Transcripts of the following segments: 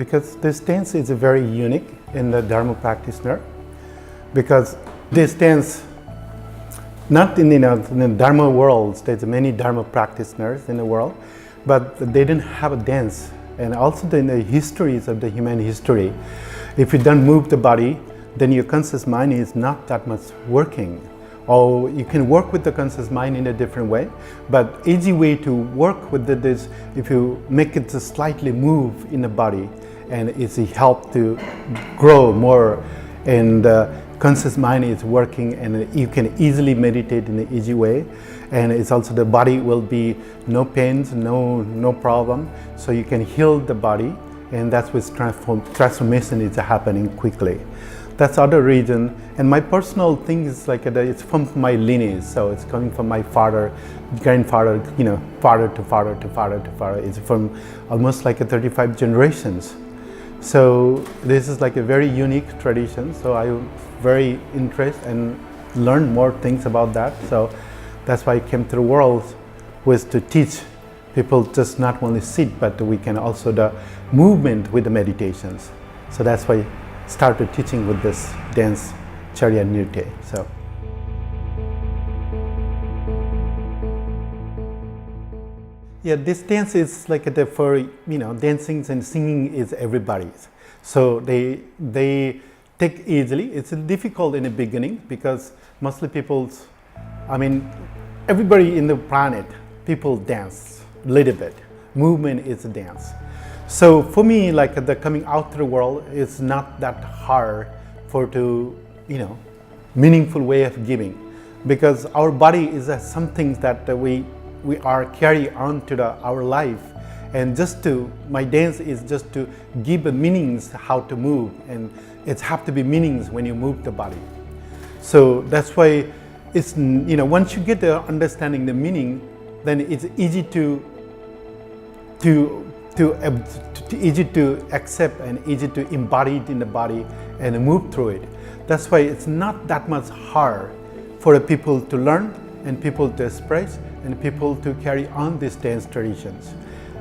because this dance is very unique in the Dharma practitioner, because this dance, not in the Dharma world, there's many Dharma practitioners in the world, but they didn't have a dance. And also in the histories of the human history, if you don't move the body, then your conscious mind is not that much working. Or you can work with the conscious mind in a different way, but easy way to work with it is if you make it slightly move in the body, and it's a help to grow more, and conscious mind is working, and you can easily meditate in an easy way, and it's also the body will be no pains, no problem, so you can heal the body, and that's what transformation is happening quickly. That's other reason, and my personal thing is like it's from my lineage, so it's coming from my father, grandfather, father to father to father to father. It's from almost like 35 generations. So this is like a very unique tradition. So I'm very interested and learn more things about that. So that's why I came to the world, was to teach people just not only sit, but we can also the movement with the meditations. So that's why started teaching with this dance, Charya Nritya. So, yeah, this dance is like for dancing and singing is everybody's. So they take easily. It's difficult in the beginning because mostly everybody in the planet, people dance a little bit. Movement is a dance. So for me, like the coming out to the world is not that hard meaningful way of giving, because our body is something that we are carry on to our life, and my dance is just to give a meanings how to move, and it have to be meanings when you move the body. So that's why it's once you get the understanding the meaning, then it's easy to easy to accept and easy to embody it in the body and move through it. That's why it's not that much hard for the people to learn and people to express and people to carry on these dance traditions.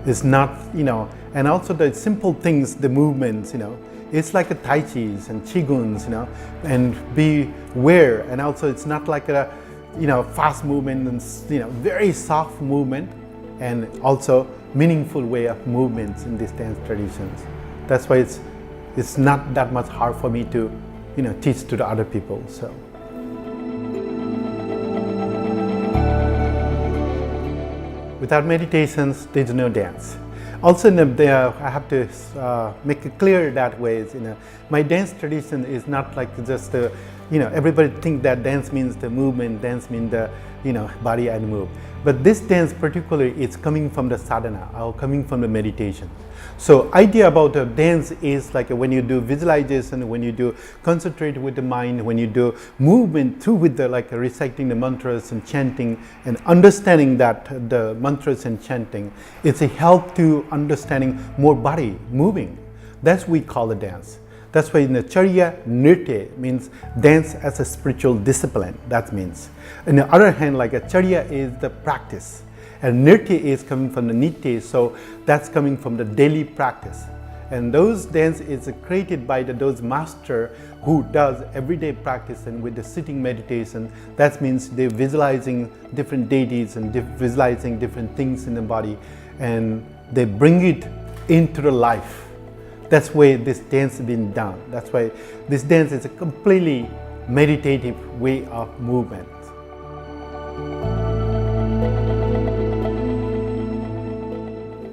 It's not, and also the simple things, the movements, it's like a Tai Chi's and Qiguns, and be aware, and also it's not like a, fast movement and, very soft movement, and also meaningful way of movements in these dance traditions. That's why it's not that much hard for me to teach to the other people. So without meditations, there's no dance. Also, I have to make it clear that way. My dance tradition is not like just everybody think that dance means the movement, dance means the body and move. But this dance particularly is coming from the sadhana or coming from the meditation. So idea about a dance is like when you do visualization, when you do concentrate with the mind, when you do movement through with the reciting the mantras and chanting and understanding that the mantras and chanting, it's a help to understanding more body moving. That's what we call a dance. That's why in the Charya Nritya means dance as a spiritual discipline. That means. On the other hand, like a Charya is the practice, and Nritya is coming from the Nitya, so that's coming from the daily practice. And those dance is created by those master who does everyday practice and with the sitting meditation. That means they're visualizing different deities and visualizing different things in the body, and they bring it into the life. That's why this dance has been done. That's why this dance is a completely meditative way of movement.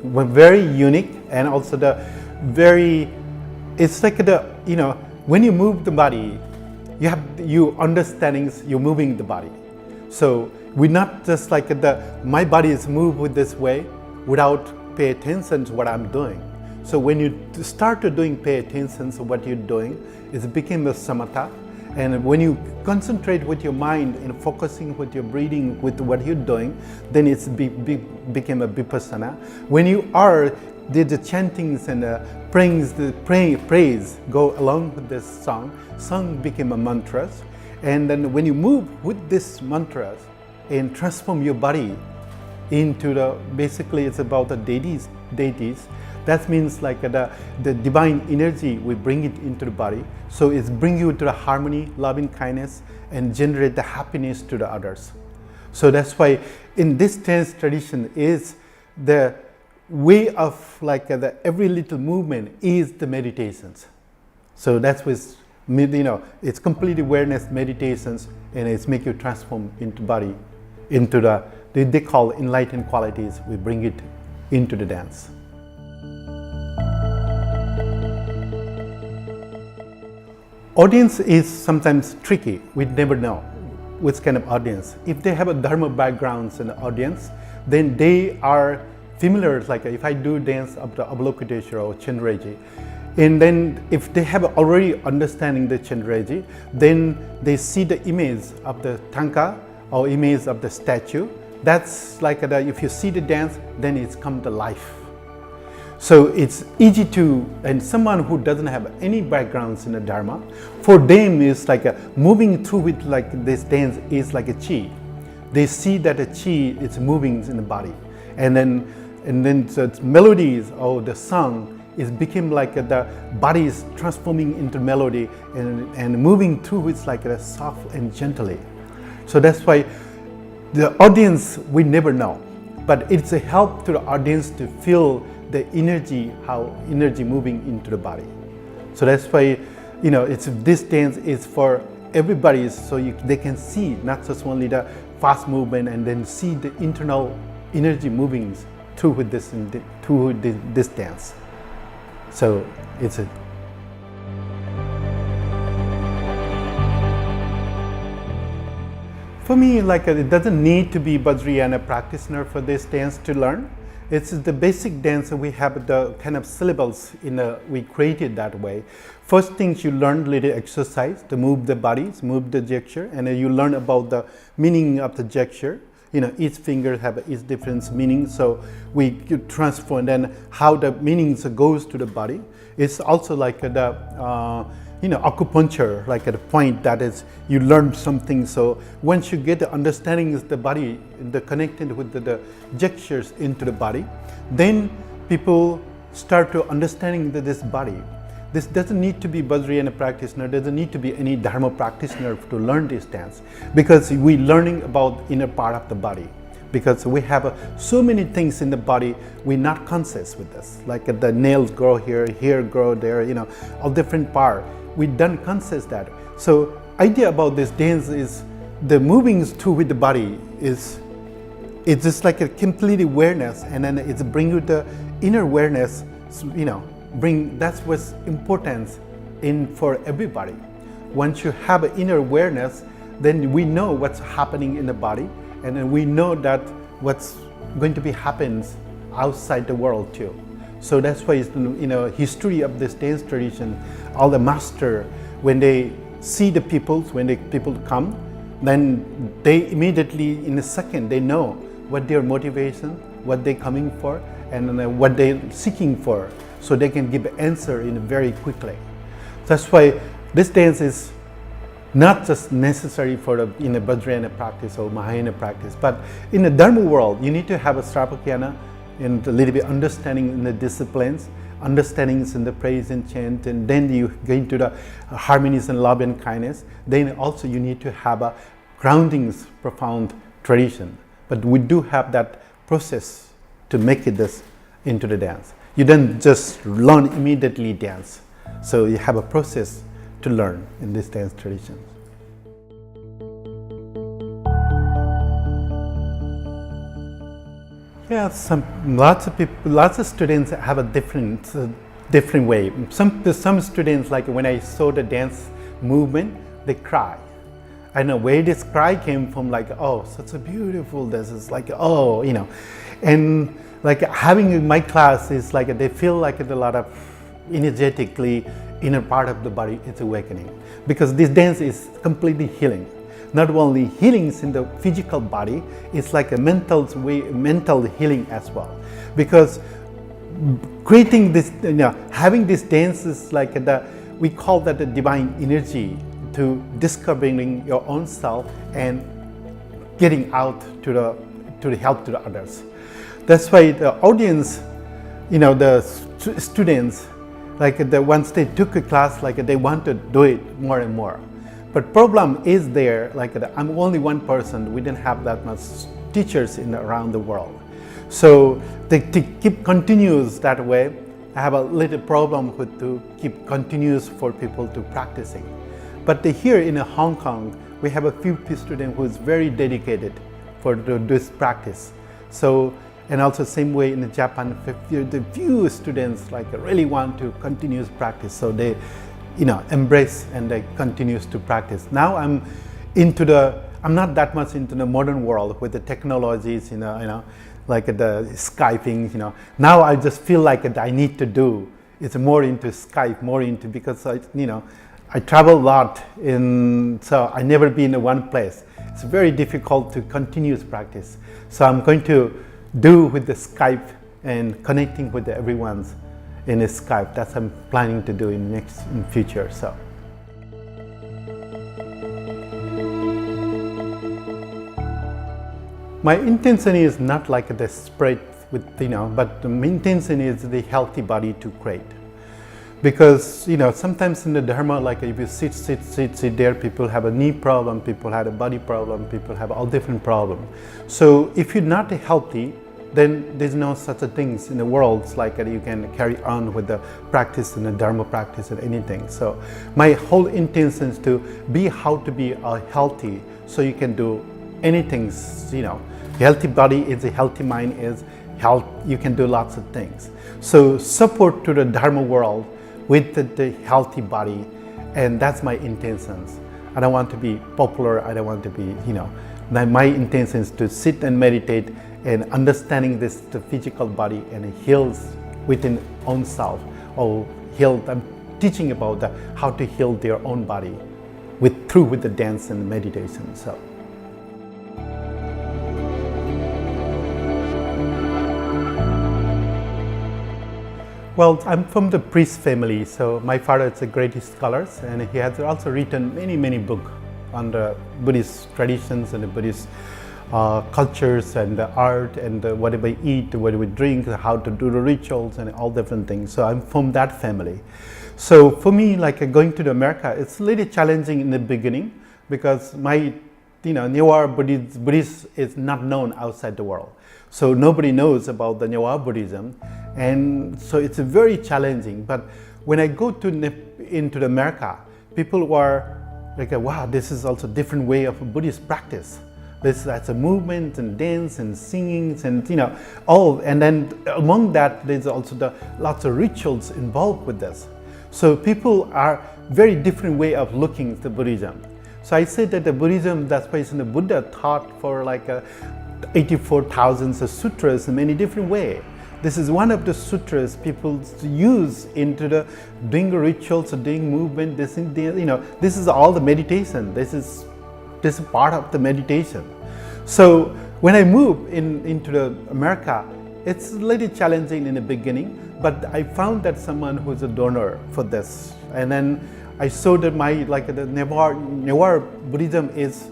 We're very unique, and also it's like when you move the body, you have understandings, you're moving the body. So we're not just like my body is moved with this way without pay attention to what I'm doing. So when you start to pay attention to what you're doing, it becomes a samatha. And when you concentrate with your mind and focusing with your breathing, with what you're doing, then it's became a vipassana. When you are the chantings and praise go along with this song became a mantras. And then when you move with this mantras and transform your body into basically it's about the deities, That means like the divine energy, we bring it into the body. So it's bring you to the harmony, loving kindness, and generate the happiness to the others. So that's why in this dance tradition is the way of like every little movement is the meditations. So that's what, it's complete awareness meditations, and it's make you transform into body, into they call enlightened qualities. We bring it into the dance. Audience is sometimes tricky. We never know which kind of audience. If they have a dharma backgrounds in the audience, then they are familiar. Like if I do dance of the Avalokiteshvara or Chandraji, and then if they have already understanding the Chandraji, then they see the image of the tanka or image of the statue. That's like if you see the dance, then it's come to life. So it's easy to, and someone who doesn't have any backgrounds in the Dharma, for them is like moving through with like this dance is like a chi. They see that a chi is moving in the body, and then so it's melodies or the song is became like the body is transforming into melody and moving through it's like a soft and gently. So that's why the audience we never know, but it's a help to the audience to feel the energy, how energy moving into the body. So that's why, this dance is for everybody, so they can see not just only the fast movement and then see the internal energy moving through with this dance. So it's a for me, like it doesn't need to be Vajrayana practitioner for this dance to learn. It's the basic dance. We have the kind of syllables we created that way. First things you learn little exercise to move the bodies, move the gesture, and then you learn about the meaning of the gesture. Each finger have its different meaning, so we transform then how the meanings goes to the body. It's also like acupuncture, like at a point that is you learn something. So once you get the understanding of the body, the connected with the gestures into the body, then people start to understanding this body. This doesn't need to be Vajrayana practitioner, doesn't need to be any Dharma practitioner to learn this dance, because we learning about inner part of the body. Because we have so many things in the body, we're not conscious with this. Like the nails grow here, hair grow there, all different part. We don't conscious that. So idea about this dance is the moving through with the body it's just like a complete awareness, and then it's bring you the inner awareness, that's what's important for everybody. Once you have an inner awareness, then we know what's happening in the body, and then we know that what's going to be happens outside the world too. So that's why history of this dance tradition, all the master, when they see the people, people come, then they immediately in a second they know what their motivation, what they're coming for, and what they're seeking for, so they can give an answer very quickly. That's why this dance is not just necessary for the Vajrayana practice or Mahayana practice, but in the Dharma world, you need to have a Sravakayana and a little bit understanding in the disciplines, understandings in the praise and chant, and then you go into the harmonies and love and kindness. Then also you need to have a groundings, profound tradition. But we do have that process to make it this into the dance. You don't just learn immediately dance. So you have a process to learn in this dance tradition. Yeah, lots of students have a different way. Some students, like when I saw the dance movement, they cry. I know where this cry came from, like, oh, such a beautiful, this is like, oh, and like having in my class is like they feel like a lot of energetically inner part of the body is awakening, because this dance is completely healing. Not only healings in the physical body, it's like a mental healing as well. Because creating this, having this dance is like we call that the divine energy to discovering your own self and getting out to help to the others. That's why the audience, the students, once they took a class, they want to do it more and more. But problem is there, I'm only one person. We didn't have that much teachers around the world. So to keep continuous that way, I have a little problem with to keep continuous for people to practicing. But here in Hong Kong, we have a few students who is very dedicated for this practice. So, and also same way in Japan, the few students really want to continuous practice. So they, embrace and they continues to practice. Now I'm not that much into the modern world with the technologies, like the Skyping, Now I just feel like I need to do. It's more into Skype, more into, because I travel a lot, so I never been in one place. It's very difficult to continuous practice. So I'm going to do with the Skype and connecting with everyone's in Skype. That's what I'm planning to do in future. So. My intention is not like the spread with, but the intention is the healthy body to create. Because, sometimes in the Dharma, if you sit there, people have a knee problem, people have a body problem, people have all different problems. So if you're not healthy, then there's no such a things in the world you can carry on with the practice and the Dharma practice and anything. So my whole intention is to be how to be healthy, so you can do anything, Healthy body is a healthy mind is health. You can do lots of things. So support to the Dharma world with the healthy body, and that's my intentions. I don't want to be popular. I don't want to be, My intention is to sit and meditate and understanding the physical body and heals within own self, or heal. I'm teaching about how to heal their own body with the dance and meditation. So. Well, I'm from the priest family, so my father is a great scholar, and he has also written many books on the Buddhist traditions and the Buddhist cultures and the art and what we eat, what we drink, how to do the rituals and all different things. So I'm from that family. So for me, going to America, it's a little challenging in the beginning, because my Newar Buddhist is not known outside the world. So nobody knows about the Newar Buddhism, and so it's very challenging. But when I go into America, people were like, wow, this is also a different way of a Buddhist practice. That's a movement and dance and singing and all. And then among that, there's also lots of rituals involved with this. So people are very different way of looking at the Buddhism. So I say that the Buddhism, that's why the Buddha taught for 84,000 sutras in many different ways. This is one of the sutras people use into doing rituals, doing movement. This is all the meditation. This is part of the meditation. So when I moved into America, it's a little challenging in the beginning, but I found that someone who's a donor for this, and then I saw that the Newar Buddhism is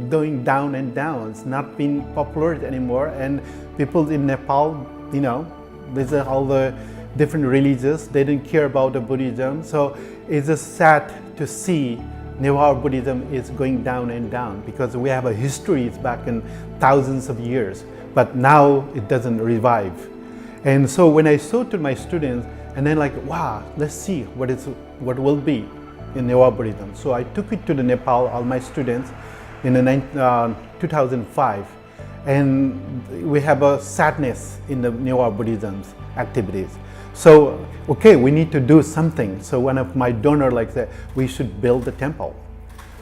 going down and down. It's not being popular anymore, and people in Nepal, there's all the different religions. They didn't care about the Buddhism. So it's just sad to see Newar Buddhism is going down and down, because we have a history back in thousands of years, but now it doesn't revive. And so when I saw to my students, and then wow, let's see what will be in Newar Buddhism. So I took it to Nepal, all my students, in 2005, and we have a sadness in the Newar Buddhism's activities. So, okay, we need to do something. So one of my donors said, we should build a temple.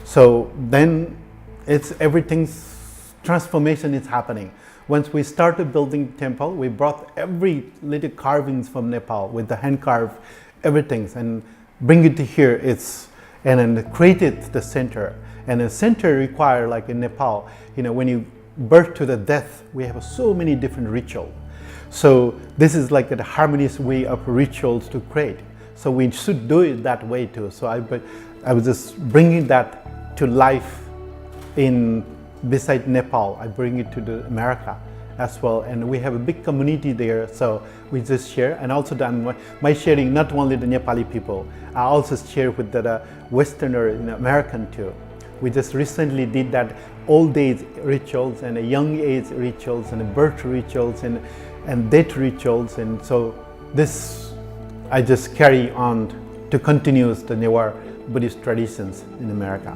So then everything's transformation is happening. Once we started building the temple, we brought every little carvings from Nepal with the hand carved everything and bring it to here. And then created the center. And the center require, in Nepal, when you birth to the death, we have so many different rituals. So this is a harmonious way of rituals to create. So we should do it that way too. So I was just bringing that to life beside Nepal. I bring it to America, as well, and we have a big community there, so we just share. And also my sharing, not only the Nepali people, I also share with the Westerner, American too. We just recently did that old age rituals and young age rituals and birth rituals and death rituals, and so this I just carry on to continue the Newar Buddhist traditions in America.